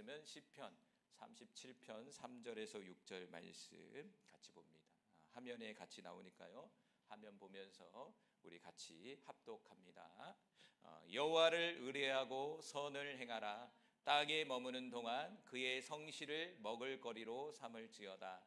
말씀은 시편 37편 3절에서 6절 말씀 같이 봅니다. 화면에 같이 나오니까요. 화면 보면서 우리 같이 합독합니다. 여호와를 의뢰하고 선을 행하라. 땅에 머무는 동안 그의 성실을 먹을거리로 삼을지어다.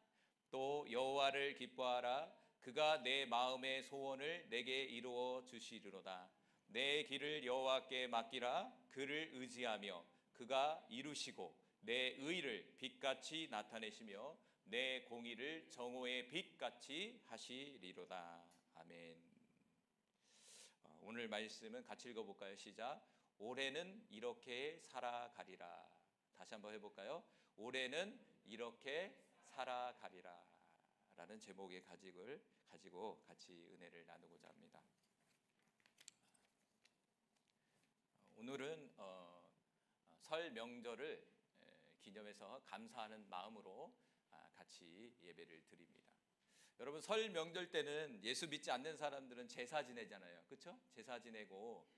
또 여호와를 기뻐하라. 그가 내 마음의 소원을 내게 이루어 주시리로다. 내 길을 여호와께 맡기라. 그를 의지하며 그가 이루시고 내 의를 빛같이 나타내시며 내 공의를 정오의 빛같이 하시리로다. 아멘. 오늘 말씀은 같이 읽어볼까요? 시작. 올해는 이렇게 살아가리라. 다시 한번 해볼까요? 올해는 이렇게 살아가리라 라는 제목의 가지고 같이 은혜를 나누고자 합니다. 오늘은 설 명절을 기념해서 감사하는 마음으로 같이 예배를 드립니다. 여러분, 설 명절 때는 예수 믿지 않는 사람들은 제사 지내잖아요. 그렇죠? 제사 지내고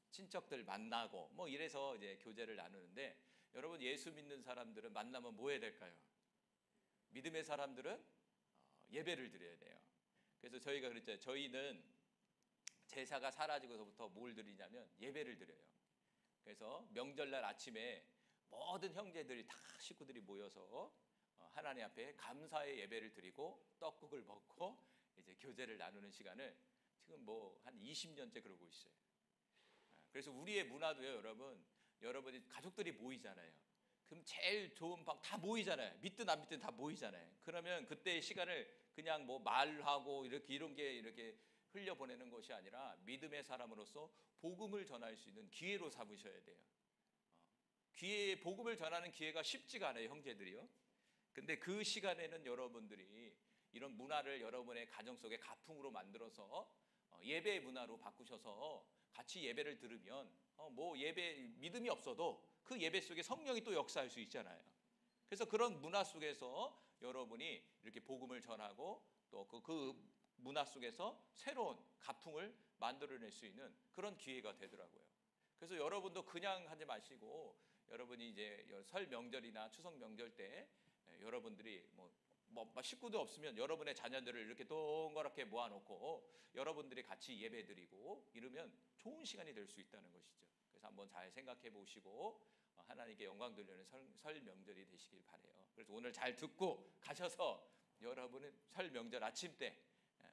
친척들 만나고 이래서 이제 교제를 나누는데, 여러분 예수 믿는 사람들은 만나면 뭐 해야 될까요? 믿음의 사람들은 예배를 드려야 돼요. 그래서 저희가 그랬죠. 저희는 제사가 사라지고서부터 뭘 드리냐면 예배를 드려요. 그래서 명절날 아침에 모든 형제들이 다 식구들이 모여서 하나님 앞에 감사의 예배를 드리고 떡국을 먹고 이제 교제를 나누는 시간을 지금 한 20년째 그러고 있어요. 그래서 우리의 문화도요, 여러분이 가족들이 모이잖아요. 그럼 제일 좋은 방 다 모이잖아요. 믿든 안 믿든 다 모이잖아요. 그러면 그때의 시간을 그냥 말하고 이런 게 이렇게 흘려보내는 것이 아니라 믿음의 사람으로서 복음을 전할 수 있는 기회로 삼으셔야 돼요. 복음을 전하는 기회가 쉽지가 않아요, 형제들이요. 근데 그 시간에는 여러분들이 이런 문화를 여러분의 가정 속에 가풍으로 만들어서 예배의 문화로 바꾸셔서 같이 예배를 들으면 믿음이 없어도 그 예배 속에 성령이 또 역사할 수 있잖아요. 그래서 그런 문화 속에서 여러분이 이렇게 복음을 전하고 또 그 문화 속에서 새로운 가풍을 만들어낼 수 있는 그런 기회가 되더라고요. 그래서 여러분도 그냥 하지 마시고, 여러분이 이제 설 명절이나 추석 명절 때 여러분들이 식구도 없으면 여러분의 자녀들을 이렇게 동그랗게 모아놓고 여러분들이 같이 예배드리고 이러면 좋은 시간이 될 수 있다는 것이죠. 그래서 한번 잘 생각해 보시고 하나님께 영광 돌리는 설 명절이 되시길 바라요. 그래서 오늘 잘 듣고 가셔서 여러분은 설 명절 아침 때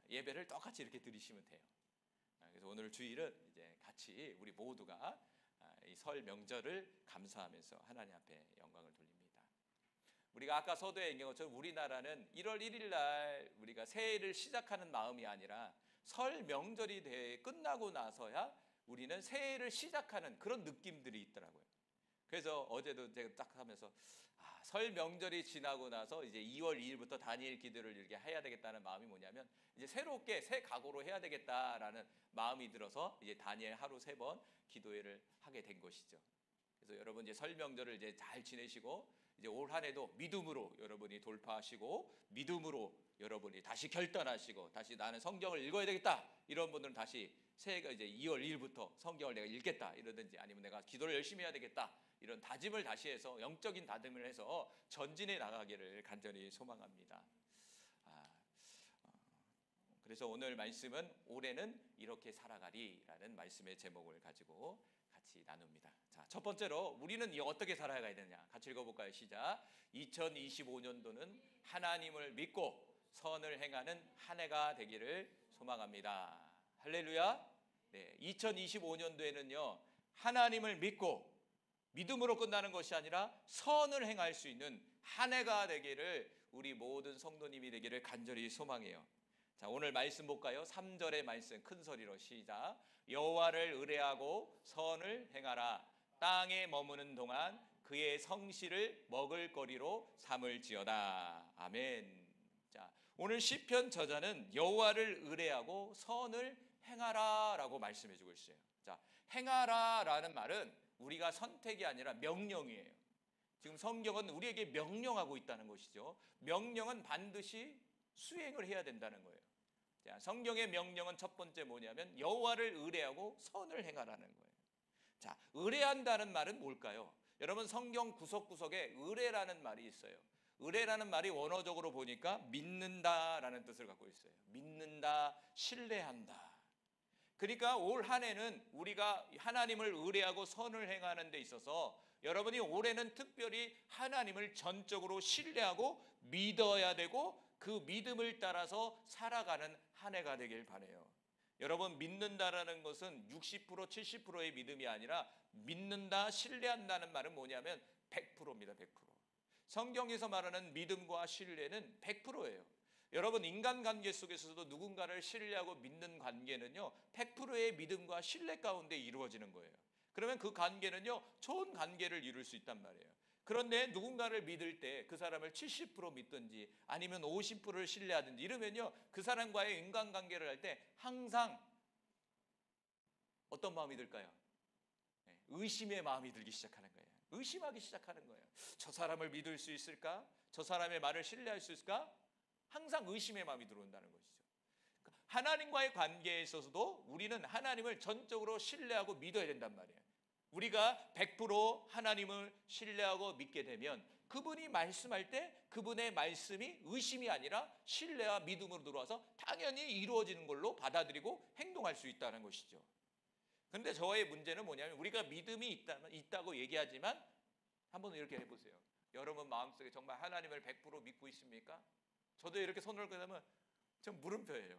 예배를 똑같이 이렇게 드리시면 돼요. 그래서 오늘 주일은 이제 같이 우리 모두가 이 설 명절을 감사하면서 하나님 앞에 영광을 돌립니다. 우리가 아까 서두에 얘기한 것처럼 우리나라는 1월 1일 날 우리가 새해를 시작하는 마음이 아니라 설 명절이 끝나고 나서야 우리는 새해를 시작하는 그런 느낌들이 있더라고요. 그래서 어제도 제가 딱 하면서 설 명절이 지나고 나서 이제 2월 2일부터 다니엘 기도를 이렇게 해야 되겠다는 마음이 뭐냐면, 이제 새롭게 새 각오로 해야 되겠다라는 마음이 들어서 이제 다니엘 하루 3번 기도회를 하게 된 것이죠. 그래서 여러분 이제 설 명절을 이제 잘 지내시고 이제 올 한 해도 믿음으로 여러분이 돌파하시고 믿음으로 여러분이 다시 결단하시고 다시 나는 성경을 읽어야 되겠다 이런 분들은 다시 새해가 이제 2월 2일부터 성경을 내가 읽겠다 이러든지, 아니면 내가 기도를 열심히 해야 되겠다 이런 다짐을 다시 해서 영적인 다짐을 해서 전진해 나가기를 간절히 소망합니다. 그래서 오늘 말씀은 올해는 이렇게 살아가리라는 말씀의 제목을 가지고 같이 나눕니다. 자, 첫 번째로 우리는 어떻게 살아가야 되느냐 같이 읽어볼까요? 시작. 2025년도는 하나님을 믿고 선을 행하는 한 해가 되기를 소망합니다. 할렐루야. 네, 2025년도에는요 하나님을 믿고 믿음으로 끝나는 것이 아니라 선을 행할 수 있는 한 해가 되기를 우리 모든 성도님이 되기를 간절히 소망해요. 자, 오늘 말씀 볼까요? 3절의 말씀 큰 소리로 시작. 여호와를 의뢰하고 선을 행하라. 땅에 머무는 동안 그의 성실을 먹을거리로 삼을지어다. 아멘. 자, 오늘 시편 저자는 여호와를 의뢰하고 선을 행하라라고 말씀해주고 있어요. 자, 행하라라는 말은 우리가 선택이 아니라 명령이에요. 지금 성경은 우리에게 명령하고 있다는 것이죠. 명령은 반드시 수행을 해야 된다는 거예요. 자, 성경의 명령은 첫 번째 뭐냐면 여호와를 의뢰하고 선을 행하라는 거예요. 자, 의뢰한다는 말은 뭘까요? 여러분 성경 구석구석에 의뢰라는 말이 있어요. 의뢰라는 말이 원어적으로 보니까 믿는다라는 뜻을 갖고 있어요. 믿는다, 신뢰한다. 그러니까 올 한 해는 우리가 하나님을 의뢰하고 선을 행하는 데 있어서 여러분이 올해는 특별히 하나님을 전적으로 신뢰하고 믿어야 되고 그 믿음을 따라서 살아가는 한 해가 되길 바라요. 여러분 믿는다라는 것은 60% 70%의 믿음이 아니라 믿는다 신뢰한다는 말은 뭐냐면 100%입니다. 100%. 성경에서 말하는 믿음과 신뢰는 100%예요. 여러분 인간관계 속에서도 누군가를 신뢰하고 믿는 관계는요 100%의 믿음과 신뢰 가운데 이루어지는 거예요. 그러면 그 관계는요 좋은 관계를 이룰 수 있단 말이에요. 그런데 누군가를 믿을 때 그 사람을 70% 믿든지 아니면 50%를 신뢰하든지 이러면요 그 사람과의 인간관계를 할 때 항상 어떤 마음이 들까요? 의심의 마음이 들기 시작하는 거예요. 의심하기 시작하는 거예요. 저 사람을 믿을 수 있을까? 저 사람의 말을 신뢰할 수 있을까? 항상 의심의 마음이 들어온다는 것이죠. 하나님과의 관계에 있어서도 우리는 하나님을 전적으로 신뢰하고 믿어야 된단 말이에요. 우리가 100% 하나님을 신뢰하고 믿게 되면 그분이 말씀할 때 그분의 말씀이 의심이 아니라 신뢰와 믿음으로 들어와서 당연히 이루어지는 걸로 받아들이고 행동할 수 있다는 것이죠. 그런데 저의 문제는 뭐냐면 우리가 믿음이 있다고 얘기하지만 한번 이렇게 해보세요. 여러분 마음속에 정말 하나님을 100% 믿고 있습니까? 저도 이렇게 손을 그으면 좀 물음표예요.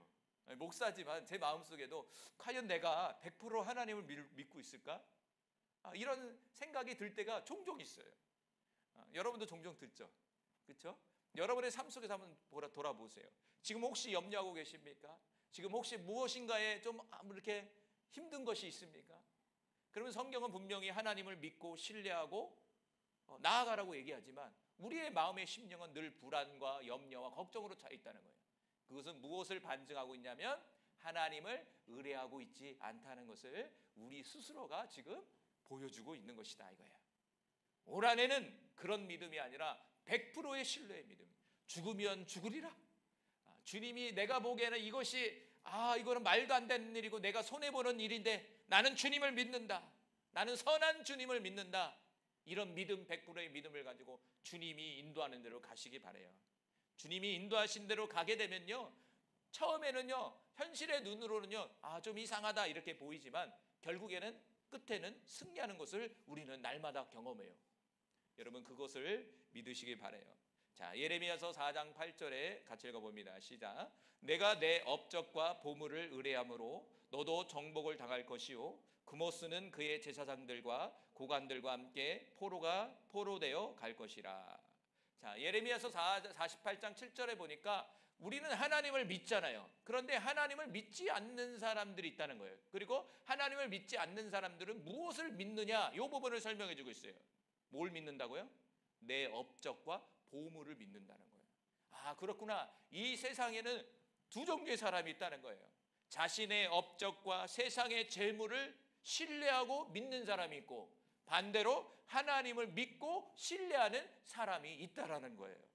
목사지만 제 마음속에도 과연 내가 100% 하나님을 믿고 있을까? 이런 생각이 들 때가 종종 있어요. 여러분도 종종 듣죠? 그렇죠? 여러분의 삶 속에서 한번 돌아보세요. 지금 혹시 염려하고 계십니까? 지금 혹시 무엇인가에 좀 이렇게 힘든 것이 있습니까? 그러면 성경은 분명히 하나님을 믿고 신뢰하고 나아가라고 얘기하지만 우리의 마음의 심령은 늘 불안과 염려와 걱정으로 차 있다는 거예요. 그것은 무엇을 반증하고 있냐면 하나님을 의뢰하고 있지 않다는 것을 우리 스스로가 지금 보여주고 있는 것이다 이거예요. 올 한해는 그런 믿음이 아니라 100%의 신뢰의 믿음. 죽으면 죽으리라. 주님이 내가 보기에는 이거는 말도 안 되는 일이고 내가 손해보는 일인데 나는 주님을 믿는다. 나는 선한 주님을 믿는다. 이런 믿음 100%의 믿음을 가지고 주님이 인도하는 대로 가시기 바라요. 주님이 인도하신 대로 가게 되면요. 처음에는요. 현실의 눈으로는요. 좀 이상하다 이렇게 보이지만 결국에는 끝에는 승리하는 것을 우리는 날마다 경험해요. 여러분 그것을 믿으시기 바라요. 자, 예레미야서 4장 8절에 같이 읽어봅니다. 시작. 내가 내 업적과 보물을 의뢰함으로 너도 정복을 당할 것이요 그모스는 그의 제사장들과 고관들과 함께 포로되어 갈 것이라. 자, 예레미야서 48장 7절에 보니까 우리는 하나님을 믿잖아요. 그런데 하나님을 믿지 않는 사람들이 있다는 거예요. 그리고 하나님을 믿지 않는 사람들은 무엇을 믿느냐? 이 부분을 설명해 주고 있어요. 뭘 믿는다고요? 내 업적과 보물을 믿는다는 거예요. 그렇구나. 이 세상에는 두 종류의 사람이 있다는 거예요. 자신의 업적과 세상의 재물을 신뢰하고 믿는 사람이 있고 반대로 하나님을 믿고 신뢰하는 사람이 있다라는 거예요.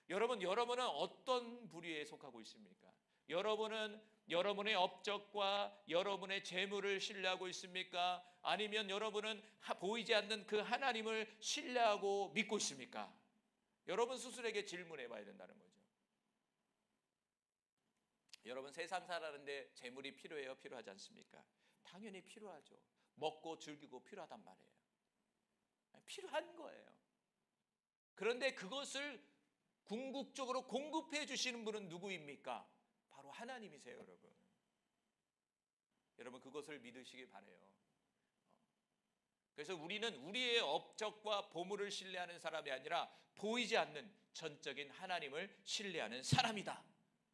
여러분은 어떤 부류에 속하고 있습니까? 여러분은 여러분의 업적과 여러분의 재물을 신뢰하고 있습니까? 아니면 여러분은 보이지 않는 그 하나님을 신뢰하고 믿고 있습니까? 여러분 스스로에게 질문해 봐야 된다는 거죠. 여러분 세상 살아가는데 재물이 필요해요? 필요하지 않습니까? 당연히 필요하죠. 먹고 즐기고 필요하단 말이에요. 필요한 거예요. 그런데 그것을 궁극적으로 공급해 주시는 분은 누구입니까? 바로 하나님이세요, 여러분. 여러분 그것을 믿으시기 바라요. 그래서 우리는 우리의 업적과 보물을 신뢰하는 사람이 아니라 보이지 않는 전적인 하나님을 신뢰하는 사람이다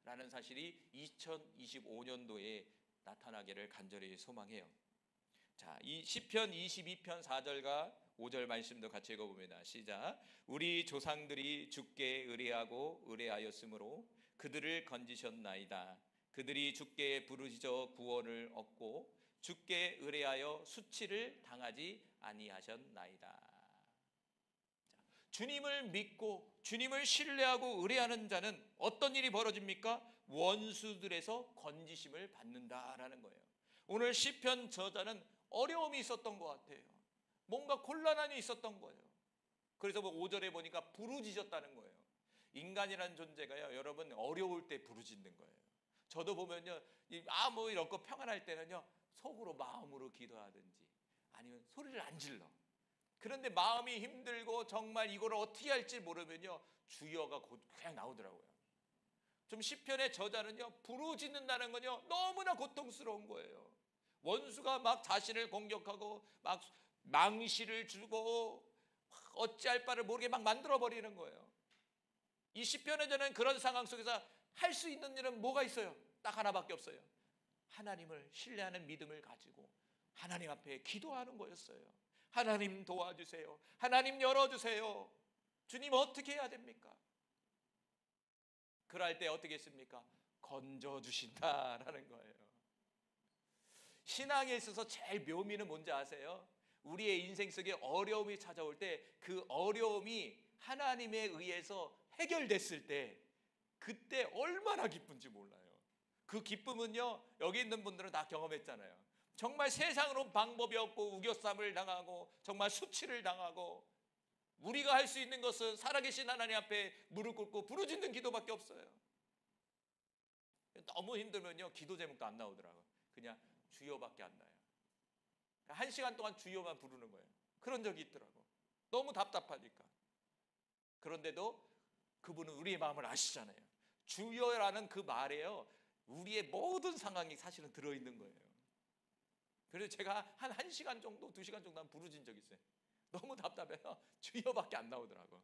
라는 사실이 2025년도에 나타나기를 간절히 소망해요. 자, 이 시편 22편 4절과 5절 말씀도 같이 읽어봅니다. 시작. 우리 조상들이 주께 의뢰하였으므로 그들을 건지셨나이다. 그들이 주께 부르짖어 구원을 얻고 주께 의뢰하여 수치를 당하지 아니하셨나이다. 주님을 믿고 주님을 신뢰하고 의뢰하는 자는 어떤 일이 벌어집니까? 원수들에서 건지심을 받는다라는 거예요. 오늘 시편 저자는 어려움이 있었던 것 같아요. 뭔가 곤란함이 있었던 거예요. 그래서 뭐 5절에 보니까 부르짖었다는 거예요. 인간이라는 존재가요, 여러분 어려울 때 부르짖는 거예요. 저도 보면요, 뭐 이런 거 평안할 때는요, 속으로 마음으로 기도하든지 아니면 소리를 안 질러. 그런데 마음이 힘들고 정말 이걸 어떻게 할지 모르면요, 주여가 곧 그냥 나오더라고요. 좀 시편의 저자는요, 부르짖는다는 건요, 너무나 고통스러운 거예요. 원수가 막 자신을 공격하고 막 망시를 주고 어찌할 바를 모르게 막 만들어 버리는 거예요. 이 시편의 저는 그런 상황 속에서 할 수 있는 일은 뭐가 있어요? 딱 하나밖에 없어요. 하나님을 신뢰하는 믿음을 가지고 하나님 앞에 기도하는 거였어요. 하나님 도와주세요. 하나님 열어주세요. 주님 어떻게 해야 됩니까? 그럴 때 어떻게 했습니까? 건져주신다라는 거예요. 신앙에 있어서 제일 묘미는 뭔지 아세요? 우리의 인생 속에 어려움이 찾아올 때 그 어려움이 하나님에 의해서 해결됐을 때 그때 얼마나 기쁜지 몰라요. 그 기쁨은요, 여기 있는 분들은 다 경험했잖아요. 정말 세상으로 방법이 없고 우겨쌈을 당하고 정말 수치를 당하고 우리가 할 수 있는 것은 살아계신 하나님 앞에 무릎 꿇고 부르짖는 기도밖에 없어요. 너무 힘들면요, 기도 제목도 안 나오더라고요. 그냥 주여밖에 안 나요. 1시간 동안 주여만 부르는 거예요. 그런 적이 있더라고. 너무 답답하니까. 그런데도 그분은 우리의 마음을 아시잖아요. 주여라는 그 말에요, 우리의 모든 상황이 사실은 들어있는 거예요. 그래서 제가 한 1시간 정도, 2시간 정도 부르짖은 적이 있어요. 너무 답답해요. 주여밖에 안 나오더라고.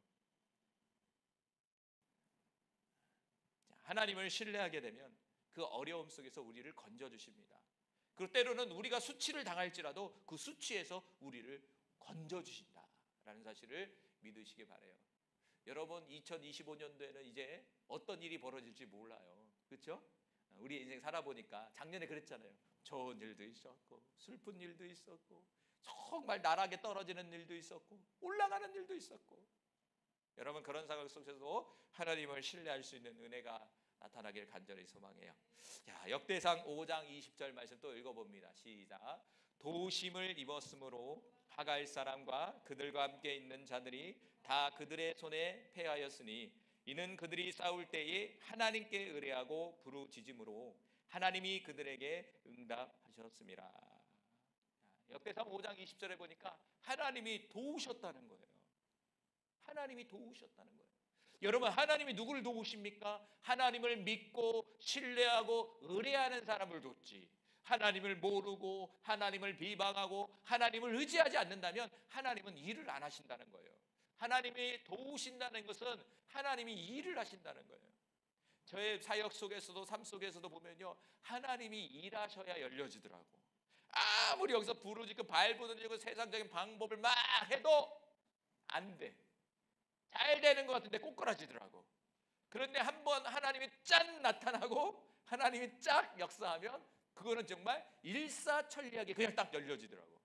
하나님을 신뢰하게 되면 그 어려움 속에서 우리를 건져주십니다. 그리고 때로는 우리가 수치를 당할지라도 그 수치에서 우리를 건져주신다라는 사실을 믿으시기 바라요. 여러분, 2025년도에는 이제 어떤 일이 벌어질지 몰라요. 그렇죠? 우리 인생 살아보니까 작년에 그랬잖아요. 좋은 일도 있었고 슬픈 일도 있었고 정말 나락에 떨어지는 일도 있었고 올라가는 일도 있었고, 여러분 그런 상황 속에서도 하나님을 신뢰할 수 있는 은혜가 나타나길 간절히 소망해요. 자, 역대상 5장 20절 말씀 또 읽어봅니다. 시작. 도심을 입었으므로 하갈 사람과 그들과 함께 있는 자들이 다 그들의 손에 패하였으니 이는 그들이 싸울 때에 하나님께 의뢰하고 부르짖음으로 하나님이 그들에게 응답하셨습니다. 역대상 5장 20절에 보니까 하나님이 도우셨다는 거예요. 하나님이 도우셨다는 거예요. 여러분, 하나님이 누구를 도우십니까? 하나님을 믿고 신뢰하고 의뢰하는 사람을 돕지, 하나님을 모르고 하나님을 비방하고 하나님을 의지하지 않는다면 하나님은 일을 안 하신다는 거예요. 하나님이 도우신다는 것은 하나님이 일을 하신다는 거예요. 저의 사역 속에서도 삶 속에서도 보면요, 하나님이 일하셔야 열려지더라고. 아무리 여기서 부르짖고 발부르짖고 세상적인 방법을 막 해도 안 돼. 잘 되는 것 같은데 꼬꾸라지더라고. 그런데 한번 하나님이 짠 나타나고 하나님이 쫙 역사하면 그거는 정말 일사천리하게 그냥 딱 열려지더라고.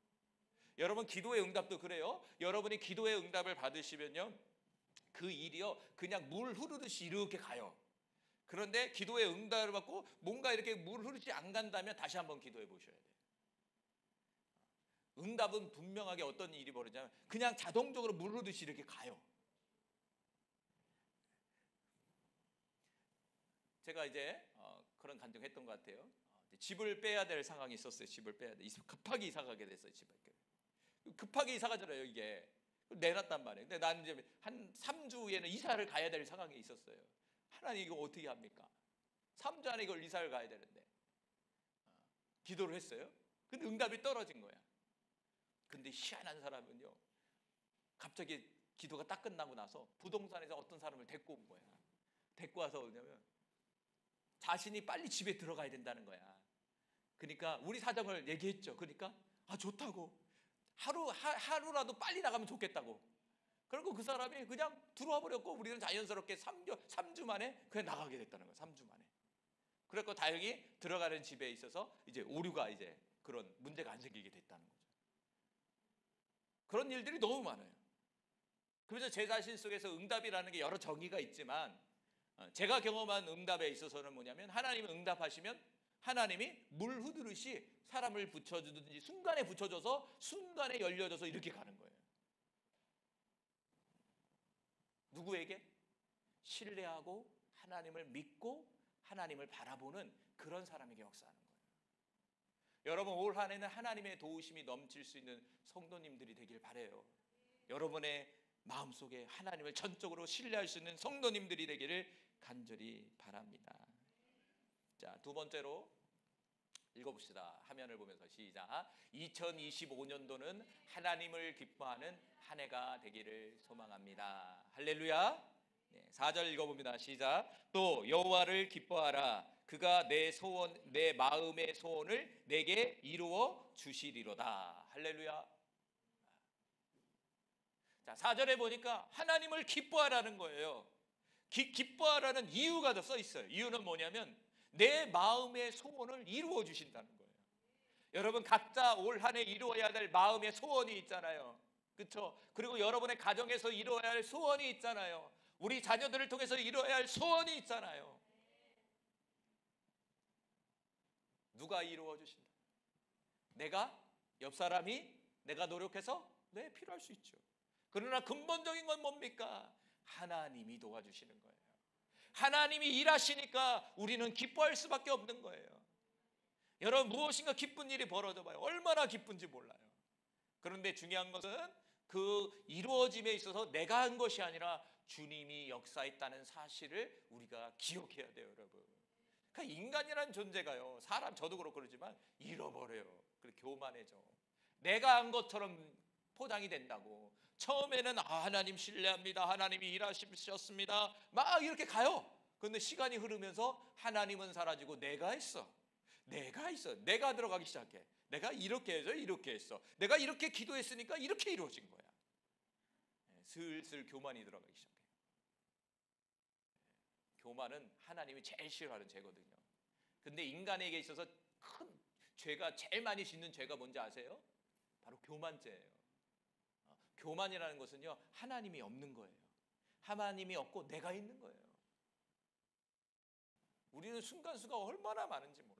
여러분, 기도의 응답도 그래요. 여러분이 기도의 응답을 받으시면요, 그 일이요 그냥 물 흐르듯이 이렇게 가요. 그런데 기도의 응답을 받고 뭔가 이렇게 물 흐르지 안 간다면 다시 한번 기도해 보셔야 돼요. 응답은 분명하게 어떤 일이 벌어지냐면 그냥 자동적으로 물 흐르듯이 이렇게 가요. 제가 이제 그런 간증했던 것 같아요. 집을 빼야 될 상황이 있었어요. 집을 빼야 돼. 급하게 이사 가게 됐어요. 집을 급하게 이사 가잖아요. 이게 내놨단 말이에요. 근데 나는 이제 한 3주에는 이사를 가야 될 상황이 있었어요. 하나님 이거 어떻게 합니까? 3주 안에 이걸 이사를 가야 되는데 기도를 했어요. 근데 응답이 떨어진 거야. 근데 희한한 사람은요, 갑자기 기도가 딱 끝나고 나서 부동산에서 어떤 사람을 데리고 온 거야. 데리고 와서 뭐냐면 자신이 빨리 집에 들어가야 된다는 거야. 그러니까 우리 사정을 얘기했죠. 그러니까 좋다고, 하루라도 빨리 나가면 좋겠다고. 그리고 그 사람이 그냥 들어와 버렸고 우리는 자연스럽게 3주 만에 그냥 나가게 됐다는 거야. 3주 만에. 그래서 다행히 들어가는 집에 있어서 이제 오류가, 이제 그런 문제가 안 생기게 됐다는 거죠. 그런 일들이 너무 많아요. 그래서 제 자신 속에서 응답이라는 게 여러 정의가 있지만 제가 경험한 응답에 있어서는 뭐냐면, 하나님은 응답하시면 하나님이 물 흐르듯이 사람을 붙여주든지 순간에 붙여줘서 순간에 열려져서 이렇게 가는 거예요. 누구에게? 신뢰하고 하나님을 믿고 하나님을 바라보는 그런 사람에게 역사하는 거예요. 여러분, 올 한 해는 하나님의 도우심이 넘칠 수 있는 성도님들이 되길 바라요. 여러분의 마음속에 하나님을 전적으로 신뢰할 수 있는 성도님들이 되기를 간절히 바랍니다. 자, 두 번째로 읽어봅시다. 화면을 보면서 시작. 2025년도는 하나님을 기뻐하는 한 해가 되기를 소망합니다. 할렐루야. 네, 4절 읽어봅니다. 시작. 또 여호와를 기뻐하라. 그가 내 마음의 소원을 내게 이루어 주시리로다. 할렐루야. 자, 4절에 보니까 하나님을 기뻐하라는 거예요. 기뻐하라는 이유가 더 써 있어요. 이유는 뭐냐면 내 마음의 소원을 이루어 주신다는 거예요. 여러분, 각자 올 한 해 이루어야 될 마음의 소원이 있잖아요. 그렇죠? 그리고 여러분의 가정에서 이루어야 할 소원이 있잖아요. 우리 자녀들을 통해서 이루어야 할 소원이 있잖아요. 누가 이루어 주신다? 내가? 옆 사람이? 내가 노력해서? 네, 필요할 수 있죠. 그러나 근본적인 건 뭡니까? 하나님이 도와주시는 거예요. 하나님이 일하시니까 우리는 기뻐할 수밖에 없는 거예요. 여러분, 무엇인가 기쁜 일이 벌어져 봐요. 얼마나 기쁜지 몰라요. 그런데 중요한 것은 그 이루어짐에 있어서 내가 한 것이 아니라 주님이 역사했다는 사실을 우리가 기억해야 돼요, 여러분. 그러니까 인간이라는 존재가요, 사람, 저도 그렇고 그러지만 잃어버려요. 그렇게 교만해져. 내가 한 것처럼 포장이 된다고. 처음에는 하나님 신뢰합니다, 하나님이 일하셨습니다, 막 이렇게 가요. 그런데 시간이 흐르면서 하나님은 사라지고 내가 했어. 내가 들어가기 시작해. 내가 이렇게 해서 이렇게 했어. 내가 이렇게 기도했으니까 이렇게 이루어진 거야. 슬슬 교만이 들어가기 시작해요. 교만은 하나님이 제일 싫어하는 죄거든요. 근데 인간에게 있어서 큰 죄가, 제일 많이 짓는 죄가 뭔지 아세요? 바로 교만죄예요. 교만이라는 것은요, 하나님이 없는 거예요. 하나님이 없고 내가 있는 거예요. 우리는 순간수가 얼마나 많은지 몰라요.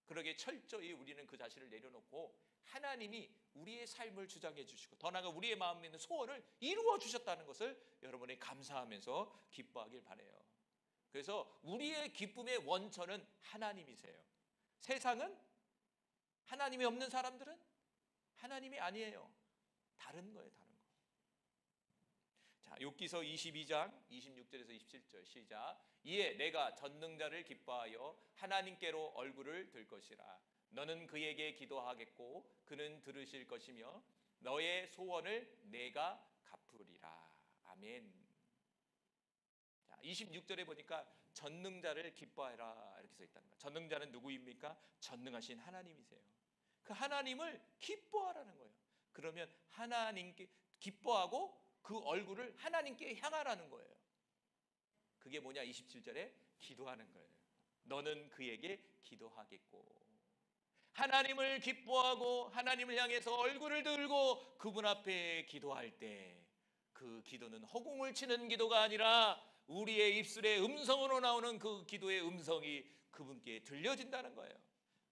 그러기에 철저히 우리는 그 자신을 내려놓고 하나님이 우리의 삶을 주장해 주시고 더 나아가 우리의 마음에 있는 소원을 이루어 주셨다는 것을 여러분이 감사하면서 기뻐하길 바라요. 그래서 우리의 기쁨의 원천은 하나님이세요. 세상은, 하나님이 없는 사람들은 하나님이 아니에요. 다른 거예요, 다른 거. 자, 욥기서 22장 26절에서 27절 시작. 이에 내가 전능자를 기뻐하여 하나님께로 얼굴을 들 것이라. 너는 그에게 기도하겠고 그는 들으실 것이며 너의 소원을 내가 갚으리라. 아멘. 자, 26절에 보니까 전능자를 기뻐하라 이렇게 써 있다는 거예요. 전능자는 누구입니까? 전능하신 하나님이세요. 그 하나님을 기뻐하라는 거예요. 그러면 하나님께 기뻐하고 그 얼굴을 하나님께 향하라는 거예요. 그게 뭐냐? 27절에 기도하는 거예요. 너는 그에게 기도하겠고. 하나님을 기뻐하고 하나님을 향해서 얼굴을 들고 그분 앞에 기도할 때 그 기도는 허공을 치는 기도가 아니라 우리의 입술의 음성으로 나오는 그 기도의 음성이 그분께 들려진다는 거예요.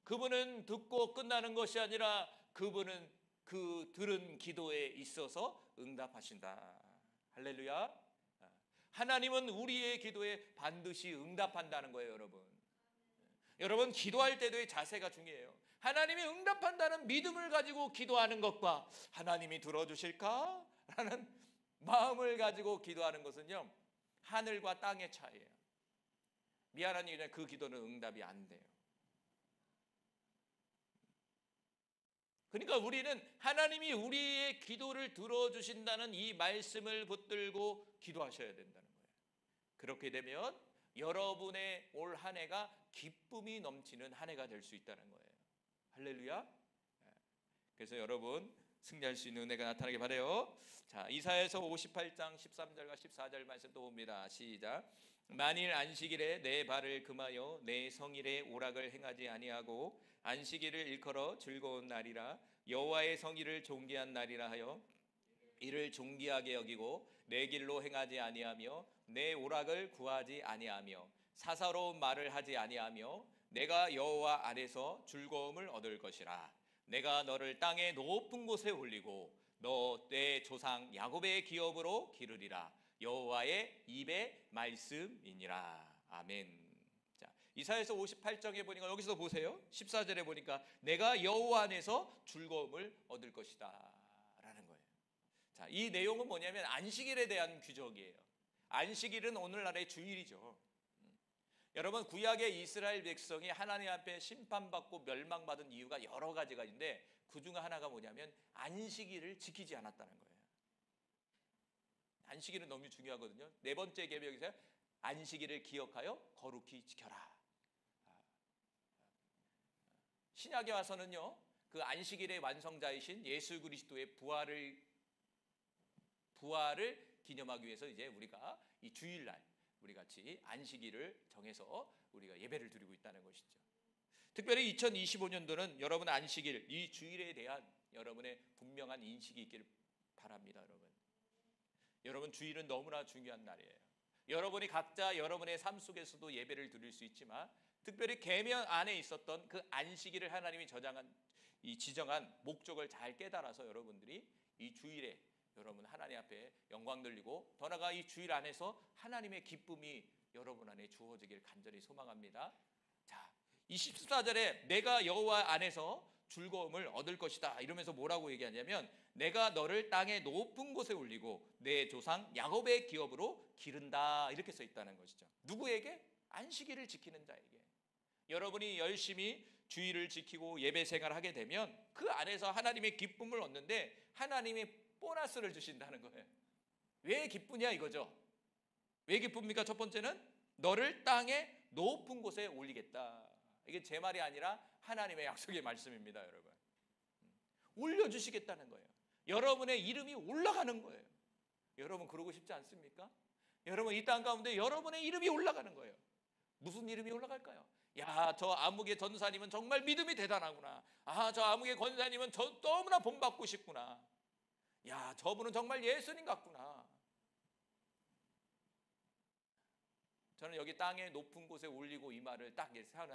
그분은 듣고 끝나는 것이 아니라 그분은 그 들은 기도에 있어서 응답하신다. 할렐루야. 하나님은 우리의 기도에 반드시 응답한다는 거예요, 여러분. 여러분, 기도할 때도의 자세가 중요해요. 하나님이 응답한다는 믿음을 가지고 기도하는 것과 하나님이 들어주실까? 라는 마음을 가지고 기도하는 것은요, 하늘과 땅의 차이예요. 미안한 얘기는 그 기도는 응답이 안 돼요. 그러니까 우리는 하나님이 우리의 기도를 들어주신다는 이 말씀을 붙들고 기도하셔야 된다는 거예요. 그렇게 되면 여러분의 올 한 해가 기쁨이 넘치는 한 해가 될 수 있다는 거예요. 할렐루야. 그래서 여러분 승리할 수 있는 은혜가 나타나게 바라요. 자, 이사야서 58장 13절과 14절 말씀 또 봅니다. 시작. 만일 안식일에 내 발을 금하여 내 성일에 오락을 행하지 아니하고 안식일을 일컬어 즐거운 날이라 여호와의 성일을 존귀한 날이라 하여 이를 존귀하게 여기고 내 길로 행하지 아니하며 내 오락을 구하지 아니하며 사사로운 말을 하지 아니하며 내가 여호와 안에서 즐거움을 얻을 것이라. 내가 너를 땅의 높은 곳에 올리고 너 내 조상 야곱의 기업으로 기르리라. 여호와의 입의 말씀이니라. 아멘. 자, 이사야서 58장에 보니까 여기서 보세요. 14절에 보니까 내가 여호와 안에서 즐거움을 얻을 것이다 라는 거예요. 자, 이 내용은 뭐냐면 안식일에 대한 규정이에요. 안식일은 오늘날의 주일이죠. 여러분, 구약의 이스라엘 백성이 하나님 앞에 심판받고 멸망받은 이유가 여러 가지가 있는데 그 중 하나가 뭐냐면 안식일을 지키지 않았다는 거예요. 안식일은 너무 중요하거든요. 네 번째 계명에서 안식일을 기억하여 거룩히 지켜라. 신약에 와서는요, 그 안식일의 완성자이신 예수 그리스도의 부활을 기념하기 위해서 이제 우리가 이 주일날 우리 같이 안식일을 정해서 우리가 예배를 드리고 있다는 것이죠. 특별히 2025년도는 여러분 안식일, 이 주일에 대한 여러분의 분명한 인식이 있기를 바랍니다. 여러분 주일은 너무나 중요한 날이에요. 여러분이 각자 여러분의 삶 속에서도 예배를 드릴 수 있지만 특별히 계명 안에 있었던 그 안식일을 하나님이 지정한 목적을 잘 깨달아서 여러분들이 이 주일에 여러분 하나님 앞에 영광 돌리고 더 나아가 이 주일 안에서 하나님의 기쁨이 여러분 안에 주어지길 간절히 소망합니다. 자, 24절에 내가 여호와 안에서 즐거움을 얻을 것이다 이러면서 뭐라고 얘기하냐면 내가 너를 땅의 높은 곳에 올리고 내 조상 야곱의 기업으로 기른다 이렇게 써 있다는 것이죠. 누구에게? 안식일을 지키는 자에게. 여러분이 열심히 주일을 지키고 예배 생활하게 되면 그 안에서 하나님의 기쁨을 얻는데 하나님이 보너스를 주신다는 거예요. 왜 기쁘냐 이거죠. 왜 기쁩니까? 첫 번째는 너를 땅의 높은 곳에 올리겠다. 이게 제 말이 아니라 하나님의 약속의 말씀입니다. 여러분, 올려주시겠다는 거예요. 여러분의 이름이 올라가는 거예요. 여러분 그러고 싶지 않습니까? 여러분 이 땅 가운데 여러분의 이름이 올라가는 거예요. 무슨 이름이 올라갈까요? 야, 저 아무개 전사님은 정말 믿음이 대단하구나. 아, 저 아무개 권사님은 저 너무나 본받고 싶구나. 야, 저분은 정말 예수님 같구나. 저는 여기 땅의 높은 곳에 올리고 이 말을 딱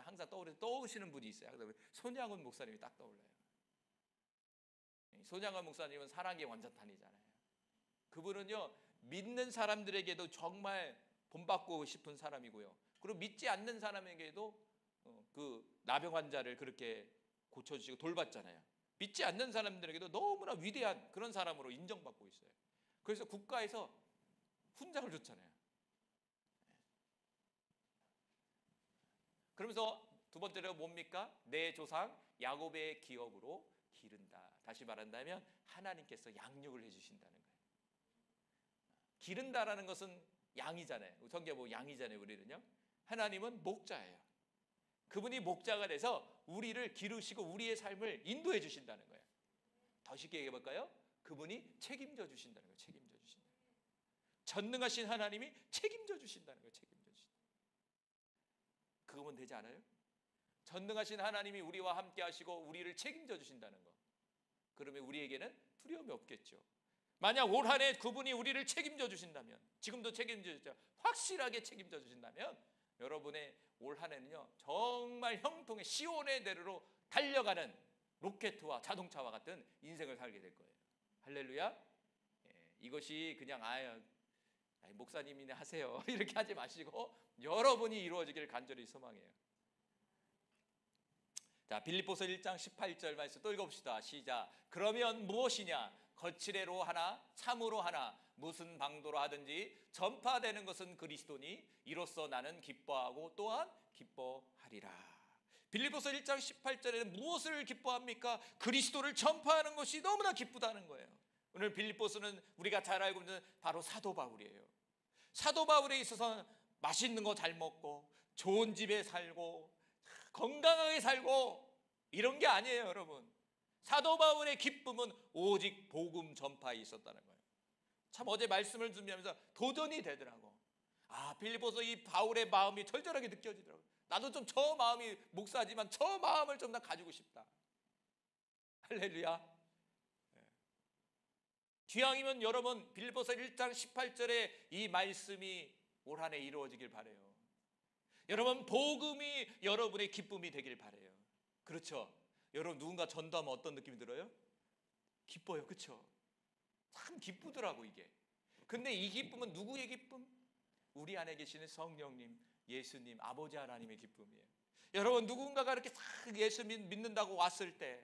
항상 떠오르시는 분이 있어요. 손양훈 목사님이 딱 떠올라요. 손양훈 목사님은 사랑의 원자탄이잖아요. 그분은요, 믿는 사람들에게도 정말 본받고 싶은 사람이고요. 그리고 믿지 않는 사람에게도 그 나병 환자를 그렇게 고쳐주시고 돌봤잖아요. 믿지 않는 사람들에게도 너무나 위대한 그런 사람으로 인정받고 있어요. 그래서 국가에서 훈장을 줬잖아요. 그러면서 두 번째로 뭡니까? 내 조상 야곱의 기업으로 기른다. 다시 말한다면 하나님께서 양육을 해주신다는 거예요. 기른다라는 것은 양이잖아요. 성경 보면 양이잖아요. 우리는요. 하나님은 목자예요. 그분이 목자가 돼서 우리를 기르시고 우리의 삶을 인도해 주신다는 거예요. 더 쉽게 얘기해 볼까요? 그분이 책임져 주신다는 거예요. 책임져 주신다. 전능하신 하나님이 책임져 주신다는 거예요. 책임져 주신다. 그거면 되지 않아요? 전능하신 하나님이 우리와 함께 하시고 우리를 책임져 주신다는 거. 그러면 우리에게는 두려움이 없겠죠. 만약 올 한 해 그분이 우리를 책임져 주신다면, 지금도 책임져 주죠. 확실하게 책임져 주신다면 여러분의 올 한 해는요 정말 형통의 시온의 대로로 달려가는 로켓과 자동차와 같은 인생을 살게 될 거예요. 할렐루야. 이것이 그냥 목사님이나 하세요 이렇게 하지 마시고 여러분이 이루어지기를 간절히 소망해요. 자, 빌립보서 1장 18절 말씀 또 읽어봅시다. 시작. 그러면 무엇이냐? 거칠애로 하나 참으로 하나 무슨 방도로 하든지 전파되는 것은 그리스도니 이로써 나는 기뻐하고 또한 기뻐하리라. 빌립보서 1장 18절에는 무엇을 기뻐합니까? 그리스도를 전파하는 것이 너무나 기쁘다는 거예요. 오늘 빌립보서는 우리가 잘 알고 있는 바로 사도 바울이에요. 사도 바울에 있어서 맛있는 거 잘 먹고 좋은 집에 살고 건강하게 살고 이런 게 아니에요. 여러분, 사도 바울의 기쁨은 오직 복음 전파에 있었다는 거예요. 참 어제 말씀을 준비하면서 도전이 되더라고. 아, 빌립보서 이 바울의 마음이 절절하게 느껴지더라고요. 나도 좀 저 마음이 목사지만 저 마음을 좀 더 가지고 싶다. 할렐루야. 기왕이면 여러분 빌립보서 1장 18절에 이 말씀이 올 한 해 이루어지길 바라요. 여러분, 복음이 여러분의 기쁨이 되길 바라요. 그렇죠? 여러분, 누군가 전도하면 어떤 느낌이 들어요? 기뻐요. 그렇죠? 참 기쁘더라고 이게. 근데 이 기쁨은 누구의 기쁨? 우리 안에 계시는 성령님, 예수님, 아버지 하나님의 기쁨이에요. 여러분, 누군가가 이렇게 싹 예수 믿는다고 왔을 때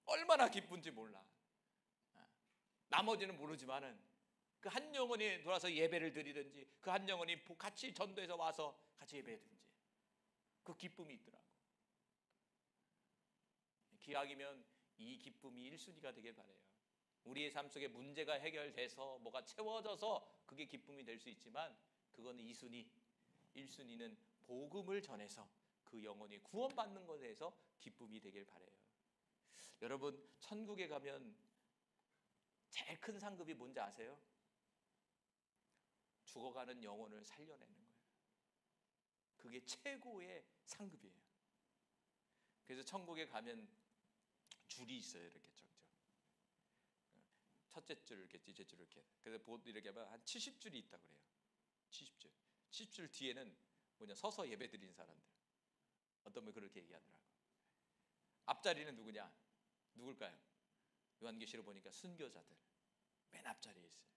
얼마나 기쁜지 몰라. 나머지는 모르지만은 그 한 영혼이 돌아서 예배를 드리든지, 그 한 영혼이 같이 전도해서 와서 같이 예배드든지, 그 기쁨이 있더라고. 기왕이면 이 기쁨이 1순위가 되길 바라요. 우리의 삶 속에 문제가 해결돼서 뭐가 채워져서 그게 기쁨이 될 수 있지만, 그거는 2순위. 1순위는 복음을 전해서 그 영혼이 구원받는 것에 대해서 기쁨이 되길 바라요. 여러분, 천국에 가면 제일 큰 상급이 뭔지 아세요? 죽어가는 영혼을 살려내는 거예요. 그게 최고의 상급이에요. 그래서 천국에 가면 줄이 있어요. 이렇게 적죠. 첫째 줄 이렇게, 둘째 줄 이렇게. 그래서 이렇게 하면 한 70줄이 있다고 그래요. 70줄. 70줄 뒤에는 뭐냐, 서서 예배 드리는 사람들. 어떤 분이 그렇게 얘기하더라고. 앞자리는 누구냐? 누굴까요? 요한계시록 보니까 순교자들. 맨 앞자리에 있어요.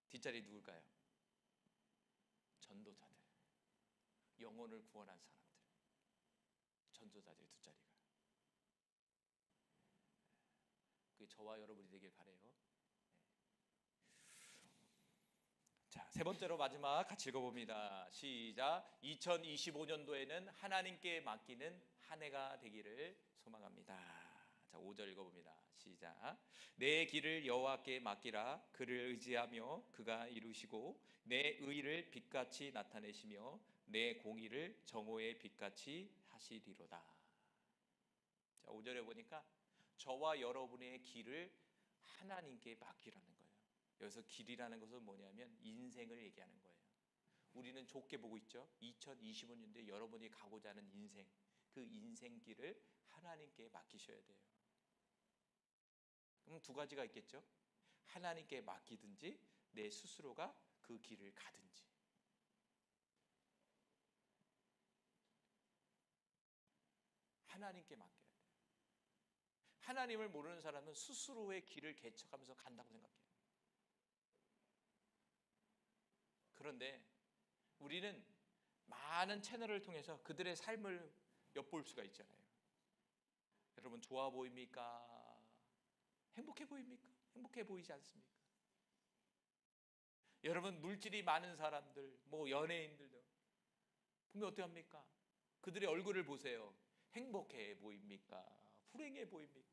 뒷자리 누굴까요? 전도자들. 영혼을 구원한 사람들. 전도자들의 두 자리가. 그게 저와 여러분이 되길 바라요. 자, 세 번째로 마지막 같이 읽어봅니다. 시작. 2025년도에는 하나님께 맡기는 한 해가 되기를 소망합니다. 자, 5절 읽어봅니다. 시작. 내 길을 여호와께 맡기라. 그를 의지하며 그가 이루시고 내 의를 빛같이 나타내시며 내 공의를 정오의 빛같이 하시리로다. 자, 5절에 보니까 저와 여러분의 길을 하나님께 맡기라는 거예요. 여기서 길이라는 것은 뭐냐면 인생을 얘기하는 거예요. 우리는 좁게 보고 있죠. 2025년도에 여러분이 가고자 하는 인생, 그 인생길을 하나님께 맡기셔야 돼요. 그럼 두 가지가 있겠죠. 하나님께 맡기든지 내 스스로가 그 길을 가든지. 하나님께 맡겨야 돼요. 하나님을 모르는 사람은 스스로의 길을 개척하면서 간다고 생각해요. 그런데 우리는 많은 채널을 통해서 그들의 삶을 엿볼 수가 있잖아요. 여러분, 좋아 보입니까? 행복해 보입니까? 행복해 보이지 않습니까? 여러분, 물질이 많은 사람들, 뭐 연예인들도 보면 어떻게 합니까? 그들의 얼굴을 보세요. 행복해 보입니까? 불행해 보입니까?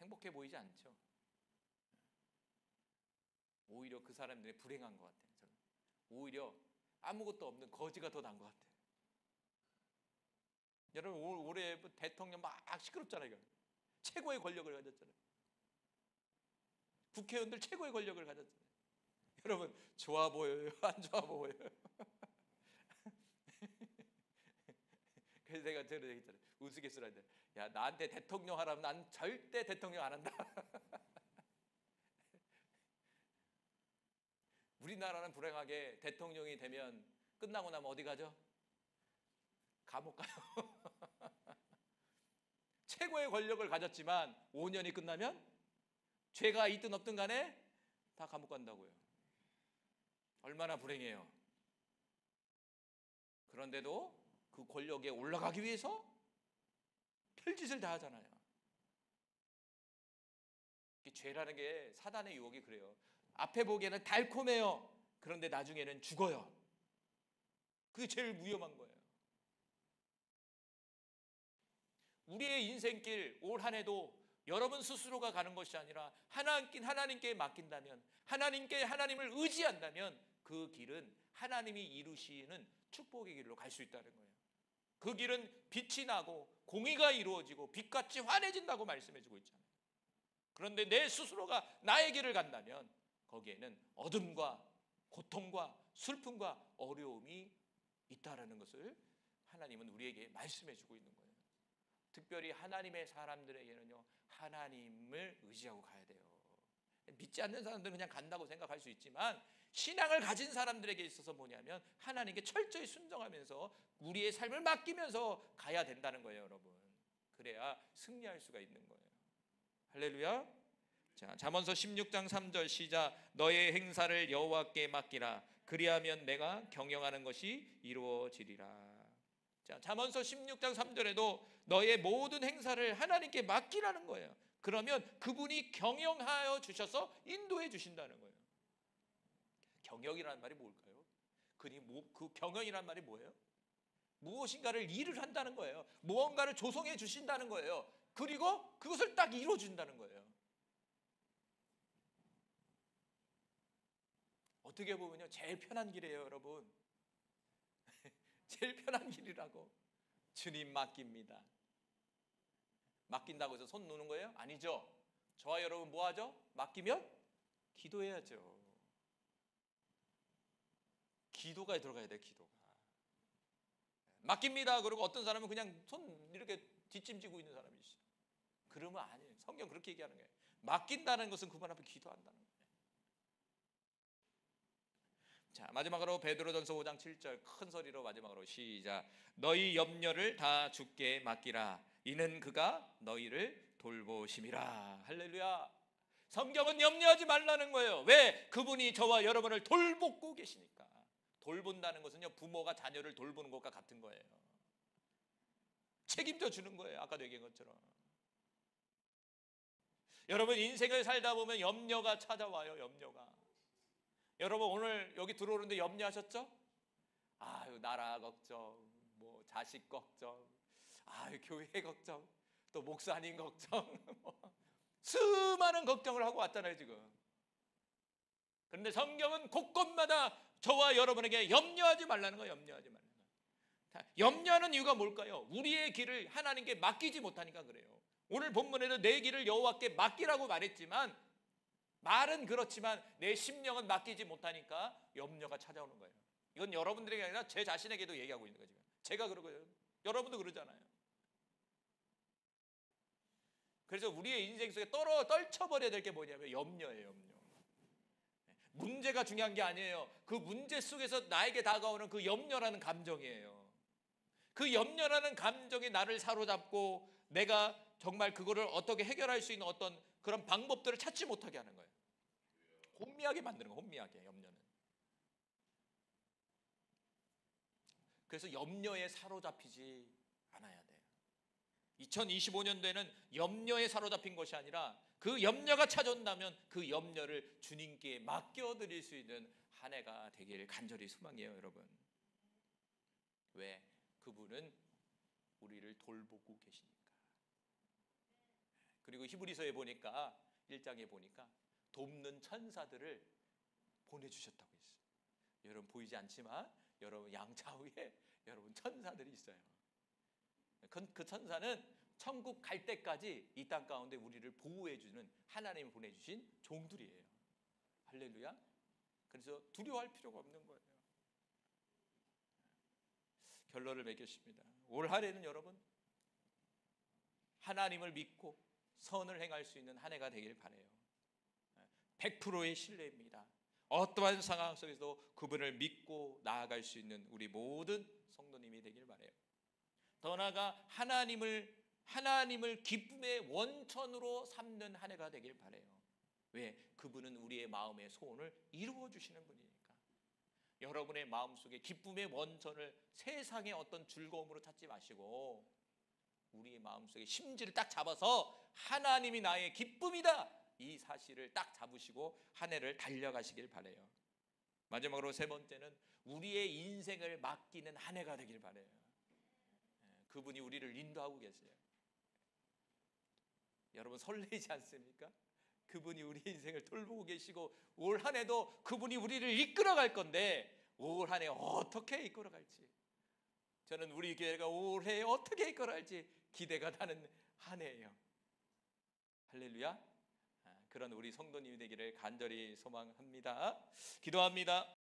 행복해 보이지 않죠. 오히려 그 사람들이 불행한 것 같아요. 저는 오히려 아무것도 없는 거지가 더 나은 것 같아요. 여러분, 올해 대통령 막 시끄럽잖아요. 최고의 권력을 가졌잖아요. 국회의원들 최고의 권력을 가졌잖아요. 여러분, 좋아 보여요? 안 좋아 보여요? 그래서 내가 저런 얘기 했잖아요. 우스갯소리할 때, 야, 나한테 대통령 하라면 난 절대 대통령 안 한다. 우리나라는 불행하게 대통령이 되면 끝나고 나면 어디 가죠? 감옥 가요. 최고의 권력을 가졌지만 5년이 끝나면 죄가 있든 없든 간에 다 감옥 간다고요. 얼마나 불행해요. 그런데도 그 권력에 올라가기 위해서 별짓을 다 하잖아요. 죄라는 게 사단의 유혹이 그래요. 앞에 보기에는 달콤해요. 그런데 나중에는 죽어요. 그게 제일 위험한 거예요. 우리의 인생길 올 한 해도 여러분 스스로가 가는 것이 아니라 하나님께 맡긴다면, 하나님을 의지한다면 그 길은 하나님이 이루시는 축복의 길로 갈 수 있다는 거예요. 그 길은 빛이 나고 공의가 이루어지고 빛같이 환해진다고 말씀해주고 있잖아요. 그런데 내 스스로가 나의 길을 간다면 거기에는 어둠과 고통과 슬픔과 어려움이 있다라는 것을 하나님은 우리에게 말씀해주고 있는 거예요. 특별히 하나님의 사람들에게는요, 하나님을 의지하고 가야 돼요. 믿지 않는 사람들은 그냥 간다고 생각할 수 있지만 신앙을 가진 사람들에게 있어서 뭐냐면 하나님께 철저히 순종하면서 우리의 삶을 맡기면서 가야 된다는 거예요, 여러분. 그래야 승리할 수가 있는 거예요. 할렐루야. 자, 잠언서 16장 3절 시작. 너의 행사를 여호와께 맡기라. 그리하면 내가 경영하는 것이 이루어지리라. 자, 잠언서 16장 3절에도 너의 모든 행사를 하나님께 맡기라는 거예요. 그러면 그분이 경영하여 주셔서 인도해 주신다는 거예요. 경영이라는 말이 뭘까요? 그 경영이라는 말이 뭐예요? 무엇인가를 일을 한다는 거예요. 무언가를 조성해 주신다는 거예요. 그리고 그것을 딱 이루어 준다는 거예요. 어떻게 보면요, 제일 편한 길이에요, 여러분. 제일 편한 길이라고. 주님 맡깁니다. 맡긴다고 해서 손 놓는 거예요? 아니죠. 저와 여러분 뭐 하죠? 맡기면 기도해야죠. 기도가 들어가야 돼요, 기도가. 맡깁니다. 그리고 어떤 사람은 그냥 손 이렇게 뒷짐지고 있는 사람이 있어요. 그러면 아니에요. 성경 그렇게 얘기하는 거예요. 맡긴다는 것은 그분 앞에 기도한다는 거예요. 자, 마지막으로 베드로전서 5장 7절 큰 소리로 마지막으로 시작. 너희 염려를 다 주께 맡기라. 이는 그가 너희를 돌보심이라. 할렐루야. 성경은 염려하지 말라는 거예요. 왜? 그분이 저와 여러분을 돌보고 계시니까. 돌본다는 것은요, 부모가 자녀를 돌보는 것과 같은 거예요. 책임져 주는 거예요. 아까도 얘기한 것처럼. 여러분 인생을 살다 보면 염려가 찾아와요. 염려가. 여러분 오늘 여기 들어오는데 염려하셨죠? 아유, 나라 걱정, 뭐 자식 걱정, 아유, 교회 걱정, 또 목사님 걱정, 수많은 걱정을 하고 왔잖아요 지금. 그런데 성경은 곳곳마다 저와 여러분에게 염려하지 말라는 거예요. 염려하지 말라는 거예요. 염려하는 이유가 뭘까요? 우리의 길을 하나님께 맡기지 못하니까 그래요. 오늘 본문에도 내 길을 여호와께 맡기라고 말했지만, 말은 그렇지만 내 심령은 맡기지 못하니까 염려가 찾아오는 거예요. 이건 여러분들에게 아니라 제 자신에게도 얘기하고 있는 거죠. 제가 그러고요. 여러분도 그러잖아요. 그래서 우리의 인생 속에 떨쳐버려야 될 게 뭐냐면 염려예요. 염려. 문제가 중요한 게 아니에요. 그 문제 속에서 나에게 다가오는 그 염려라는 감정이에요. 그 염려라는 감정이 나를 사로잡고 내가 정말 그거를 어떻게 해결할 수 있는 어떤 그런 방법들을 찾지 못하게 하는 거예요. 혼미하게 만드는 거예요. 혼미하게, 염려는. 그래서 염려에 사로잡히지 않아야 돼요. 2025년도에는 염려에 사로잡힌 것이 아니라 그 염려가 찾아온다면 그 염려를 주님께 맡겨드릴 수 있는 한 해가 되길 간절히 소망해요, 여러분. 왜? 그분은 우리를 돌보고 계시니까. 그리고 히브리서에 보니까 1장에 보니까 돕는 천사들을 보내주셨다고 했어요. 여러분 보이지 않지만 여러분 양좌위에 여러분 천사들이 있어요. 그 천사는 천국 갈 때까지 이 땅 가운데 우리를 보호해주는 하나님이 보내주신 종들이에요. 할렐루야. 그래서 두려워할 필요가 없는 거예요. 결론을 맺겠습니다. 올 한해는 여러분 하나님을 믿고 선을 행할 수 있는 한 해가 되길 바라요. 100%의 신뢰입니다. 어떠한 상황 속에서도 그분을 믿고 나아갈 수 있는 우리 모든 성도님이 되길 바라요. 더 나아가 하나님을 기쁨의 원천으로 삼는 한 해가 되길 바라요. 왜? 그분은 우리의 마음의 소원을 이루어 주시는 분이니까. 여러분의 마음속에 기쁨의 원천을 세상의 어떤 즐거움으로 찾지 마시고 우리의 마음속에 심지를 딱 잡아서 하나님이 나의 기쁨이다, 이 사실을 딱 잡으시고 한 해를 달려가시길 바라요. 마지막으로 세 번째는 우리의 인생을 맡기는 한 해가 되길 바라요. 그분이 우리를 인도하고 계세요. 여러분 설레지 않습니까? 그분이 우리 인생을 돌보고 계시고 올 한 해도 그분이 우리를 이끌어갈 건데 올 한 해 어떻게 이끌어갈지, 저는 우리 교회가 올해 어떻게 이끌어갈지 기대가 나는 한 해예요. 할렐루야. 그런 우리 성도님이 되기를 간절히 소망합니다. 기도합니다.